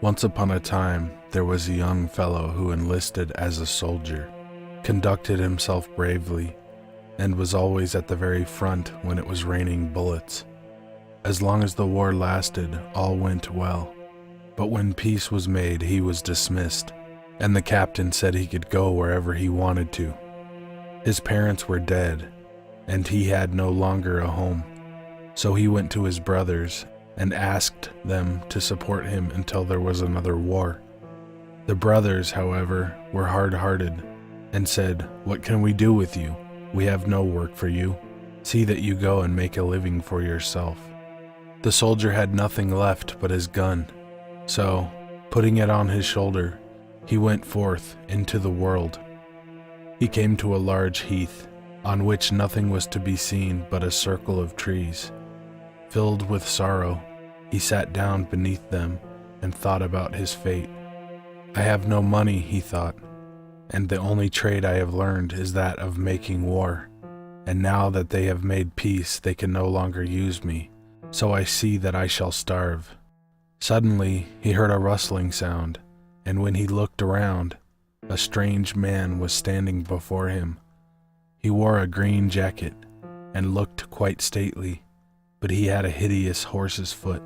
Once upon a time, there was a young fellow who enlisted as a soldier, conducted himself bravely, and was always at the very front when it was raining bullets. As long as the war lasted, all went well. But when peace was made, he was dismissed, and the captain said he could go wherever he wanted to. His parents were dead, and he had no longer a home, so he went to his brothers and asked them to support him until there was another war. The brothers, however, were hard-hearted and said, "What can we do with you? We have no work for you. See that you go and make a living for yourself." The soldier had nothing left but his gun, so, putting it on his shoulder, he went forth into the world. He came to a large heath, on which nothing was to be seen but a circle of trees. Filled with sorrow, he sat down beneath them and thought about his fate. "I have no money," he thought, "and the only trade I have learned is that of making war. And now that they have made peace, they can no longer use me, so I see that I shall starve." Suddenly, he heard a rustling sound, and when he looked around, a strange man was standing before him. He wore a green jacket and looked quite stately, but he had a hideous horse's foot.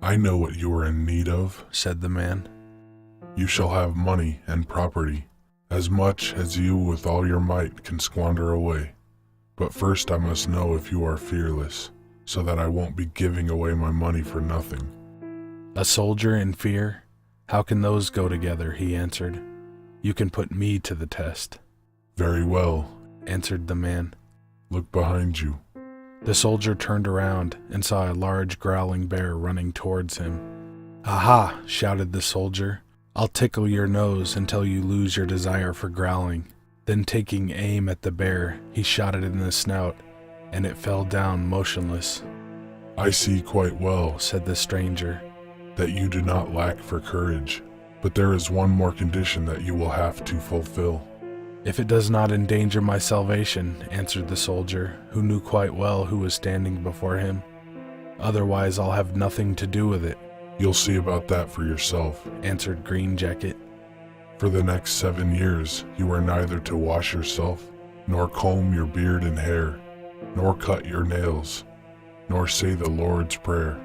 "I know what you are in need of," said the man. "You shall have money and property, as much as you with all your might can squander away. But first I must know if you are fearless, so that I won't be giving away my money for nothing." "A soldier and fear? How can those go together?" he answered. "You can put me to the test." "Very well," answered the man. "Look behind you." The soldier turned around and saw a large growling bear running towards him. "Aha!" shouted the soldier. "I'll tickle your nose until you lose your desire for growling." Then taking aim at the bear, he shot it in the snout, and it fell down motionless. "I see quite well," said the stranger, "that you do not lack for courage, but there is one more condition that you will have to fulfill." "If it does not endanger my salvation," answered the soldier, who knew quite well who was standing before him. "Otherwise I'll have nothing to do with it." "You'll see about that for yourself," answered Green Jacket. "For the next 7 years you are neither to wash yourself, nor comb your beard and hair, nor cut your nails, nor say the Lord's Prayer.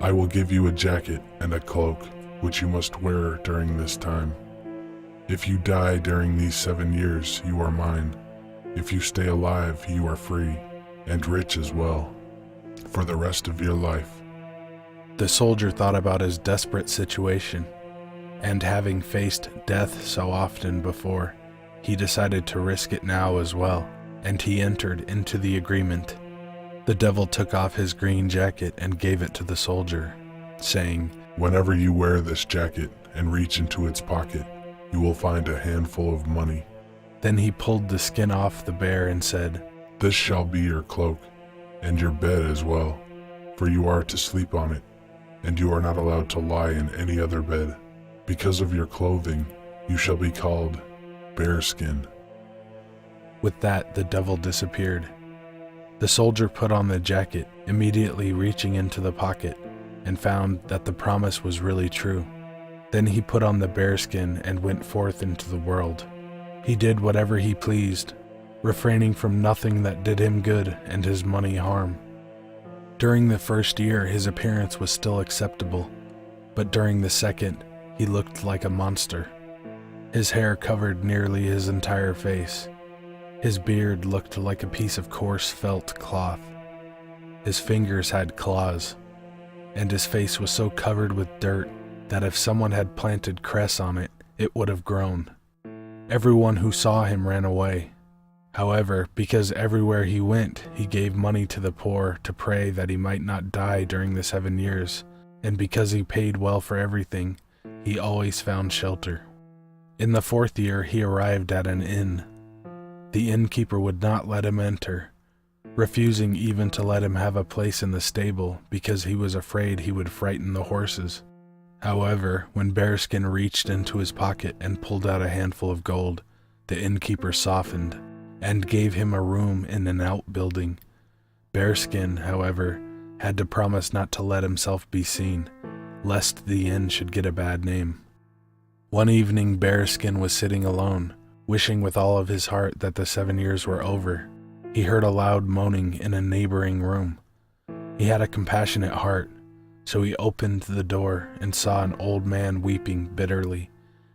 I will give you a jacket and a cloak, which you must wear during this time. If you die during these 7 years, you are mine. If you stay alive, you are free, and rich as well, for the rest of your life." The soldier thought about his desperate situation, and having faced death so often before, he decided to risk it now as well, and he entered into the agreement. The devil took off his green jacket and gave it to the soldier, saying, "Whenever you wear this jacket and reach into its pocket, you will find a handful of money." Then he pulled the skin off the bear and said, "This shall be your cloak, and your bed as well, for you are to sleep on it, and you are not allowed to lie in any other bed. Because of your clothing, you shall be called Bearskin." With that, the devil disappeared. The soldier put on the jacket, immediately reaching into the pocket, and found that the promise was really true. Then he put on the bearskin and went forth into the world. He did whatever he pleased, refraining from nothing that did him good and his money harm. During the first year, his appearance was still acceptable, but during the second, he looked like a monster. His hair covered nearly his entire face. His beard looked like a piece of coarse felt cloth. His fingers had claws, and his face was so covered with dirt that if someone had planted cress on it, it would have grown. Everyone who saw him ran away. However, because everywhere he went, he gave money to the poor to pray that he might not die during the 7 years, and because he paid well for everything, he always found shelter. In the 4th year, he arrived at an inn. The innkeeper would not let him enter, refusing even to let him have a place in the stable because he was afraid he would frighten the horses. However, when Bearskin reached into his pocket and pulled out a handful of gold, the innkeeper softened and gave him a room in an outbuilding. Bearskin, however, had to promise not to let himself be seen, lest the inn should get a bad name. One evening Bearskin was sitting alone, wishing with all of his heart that the 7 years were over. He heard a loud moaning in a neighboring room. He had a compassionate heart, so he opened the door and saw an old man weeping bitterly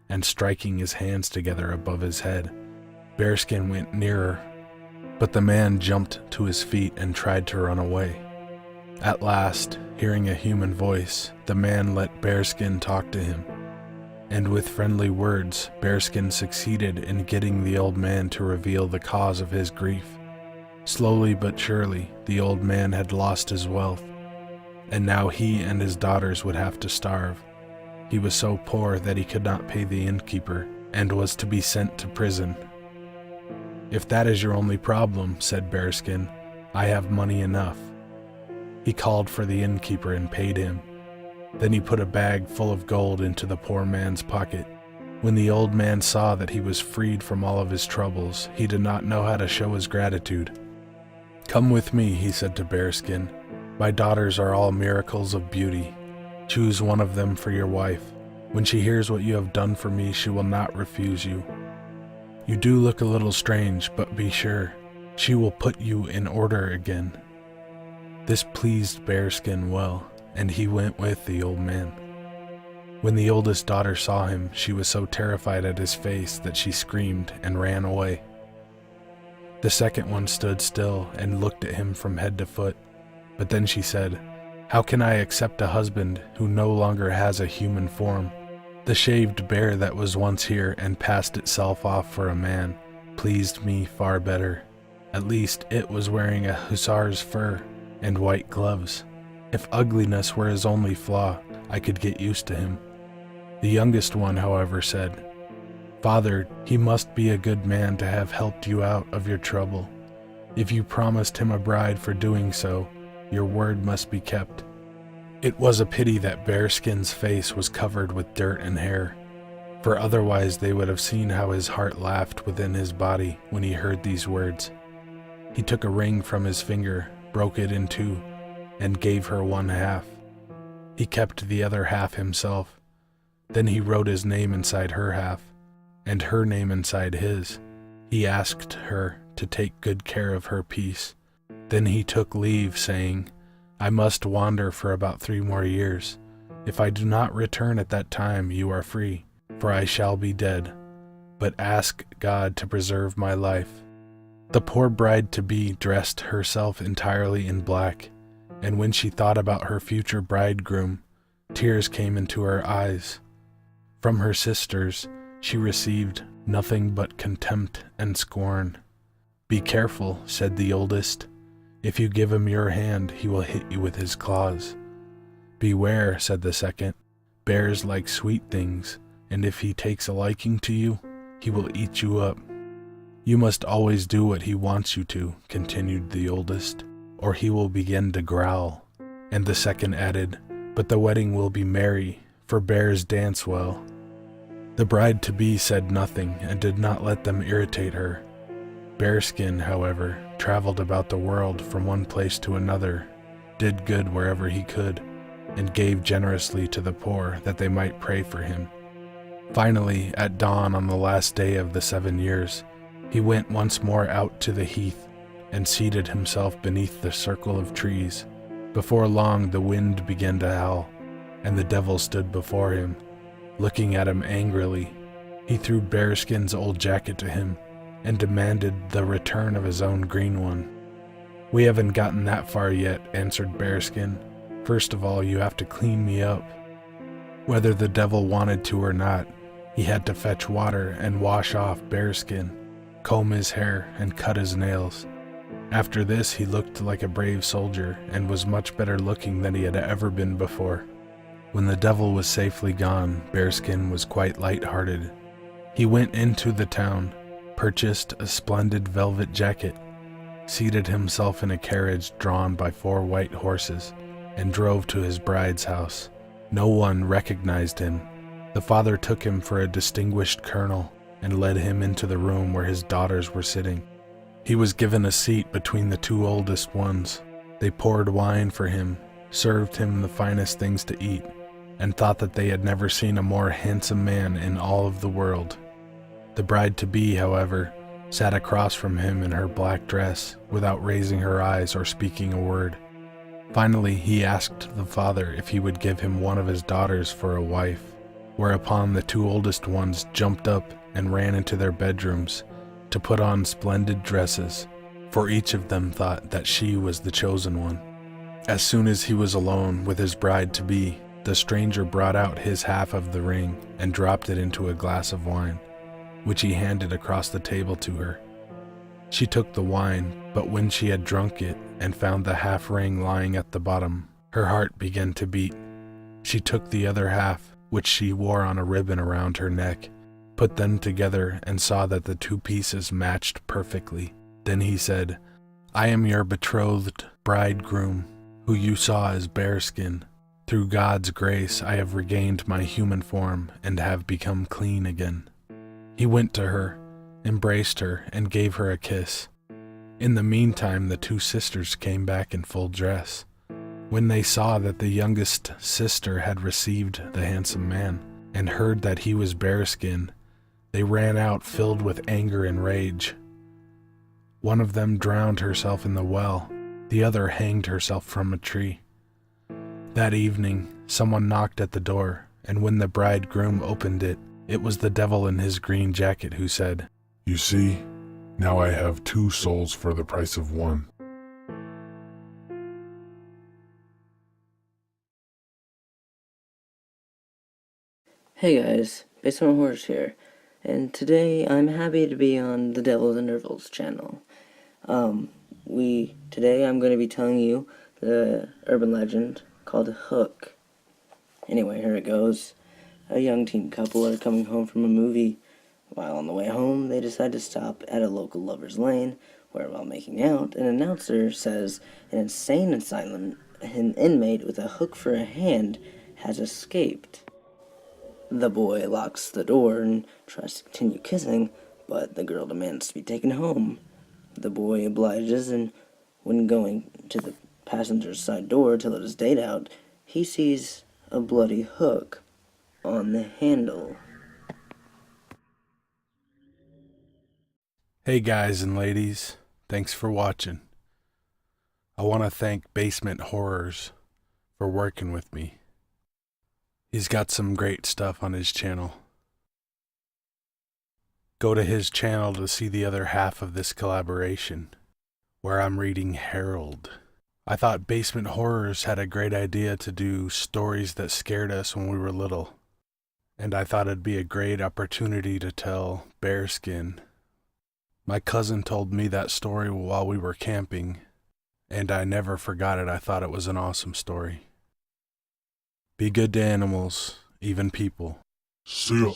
and striking his hands together above his head. Bearskin went nearer, but the man jumped to his feet and tried to run away. At last, hearing a human voice, the man let Bearskin talk to him, and with friendly words, Bearskin succeeded in getting the old man to reveal the cause of his grief. Slowly but surely, the old man had lost his wealth, and now he and his daughters would have to starve. He was so poor that he could not pay the innkeeper and was to be sent to prison. "If that is your only problem," said Bearskin, "I have money enough." He called for the innkeeper and paid him. Then he put a bag full of gold into the poor man's pocket. When the old man saw that he was freed from all of his troubles, he did not know how to show his gratitude. "Come with me," he said to Bearskin. "My daughters are all miracles of beauty. Choose one of them for your wife. When she hears what you have done for me, she will not refuse you. You do look a little strange, but be sure, she will put you in order again." This pleased Bearskin well, and he went with the old man. When the oldest daughter saw him, she was so terrified at his face that she screamed and ran away. The second one stood still and looked at him from head to foot, but then she said, "How can I accept a husband who no longer has a human form? The shaved bear that was once here and passed itself off for a man pleased me far better. At least it was wearing a hussar's fur and white gloves. If ugliness were his only flaw, I could get used to him." The youngest one, however, said, "Father, he must be a good man to have helped you out of your trouble. If you promised him a bride for doing so, your word must be kept." It was a pity that Bearskin's face was covered with dirt and hair, for otherwise they would have seen how his heart laughed within his body when he heard these words. He took a ring from his finger, broke it in two, and gave her one half. He kept the other half himself. Then he wrote his name inside her half, and her name inside his. He asked her to take good care of her peace. Then he took leave, saying, "I must wander for about 3 more years. If I do not return at that time, you are free, for I shall be dead. But ask God to preserve my life." The poor bride-to-be dressed herself entirely in black, and when she thought about her future bridegroom, tears came into her eyes. From her sisters, she received nothing but contempt and scorn. "Be careful," said the oldest. "If you give him your hand, he will hit you with his claws." "Beware," said the second. "Bears like sweet things, and if he takes a liking to you, he will eat you up." "You must always do what he wants you to," continued the oldest, "or he will begin to growl." And the second added, "But the wedding will be merry, for bears dance well." The bride-to-be said nothing and did not let them irritate her. Bearskin, however, traveled about the world from one place to another, did good wherever he could, and gave generously to the poor that they might pray for him. Finally, at dawn on the last day of the 7 years, he went once more out to the heath and seated himself beneath the circle of trees. Before long the wind began to howl, and the devil stood before him. Looking at him angrily, he threw Bearskin's old jacket to him and demanded the return of his own green one. "We haven't gotten that far yet," answered Bearskin. "First of all, you have to clean me up." Whether the devil wanted to or not, he had to fetch water and wash off Bearskin, comb his hair, and cut his nails. After this, he looked like a brave soldier and was much better looking than he had ever been before. When the devil was safely gone, Bearskin was quite light-hearted. He went into the town, purchased a splendid velvet jacket, seated himself in a carriage drawn by 4 white horses, and drove to his bride's house. No one recognized him. The father took him for a distinguished colonel and led him into the room where his daughters were sitting. He was given a seat between the 2 oldest ones. They poured wine for him, served him the finest things to eat, and thought that they had never seen a more handsome man in all of the world. The bride-to-be, however, sat across from him in her black dress without raising her eyes or speaking a word. Finally, he asked the father if he would give him one of his daughters for a wife, whereupon the two oldest ones jumped up and ran into their bedrooms to put on splendid dresses, for each of them thought that she was the chosen one. As soon as he was alone with his bride-to-be, the stranger brought out his half of the ring and dropped it into a glass of wine, which he handed across the table to her. She took the wine, but when she had drunk it and found the half ring lying at the bottom, her heart began to beat. She took the other half, which she wore on a ribbon around her neck, put them together and saw that the two pieces matched perfectly. Then he said, "I am your betrothed bridegroom, who you saw as bearskin. Through God's grace I have regained my human form and have become clean again." He went to her, embraced her, and gave her a kiss. In the meantime, the two sisters came back in full dress. When they saw that the youngest sister had received the handsome man and heard that he was bearskin, they ran out filled with anger and rage. One of them drowned herself in the well, the other hanged herself from a tree. That evening, someone knocked at the door, and when the bridegroom opened it, it was the devil in his green jacket who said, You see, now I have 2 souls for the price of 1. Hey guys, Basement Horrors here, and today I'm happy to be on the Devils and Intervals channel. Today I'm going to be telling you the urban legend called Hook. Anyway, here it goes. A young teen couple are coming home from a movie. While on the way home, they decide to stop at a local lover's lane, where while making out, an announcer says an insane asylum, an inmate with a hook for a hand has escaped. The boy locks the door and tries to continue kissing, but the girl demands to be taken home. The boy obliges, and when going to the passenger's side door to let his date out, he sees a bloody hook on the handle. Hey guys and ladies, thanks for watching. I want to thank Basement Horrors for working with me. He's got some great stuff on his channel. Go to his channel to see the other half of this collaboration, where I'm reading Harold. I thought Basement Horrors had a great idea to do stories that scared us when we were little, and I thought it'd be a great opportunity to tell Bearskin. My cousin told me that story while we were camping, and I never forgot it. I thought it was an awesome story. Be good to animals, even people. See ya.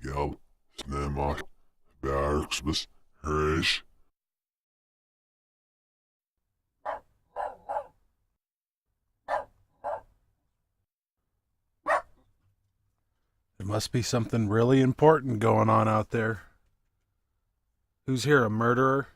Ja, snämar, bärksbus, rish. There must be something really important going on out there. Who's here, a murderer?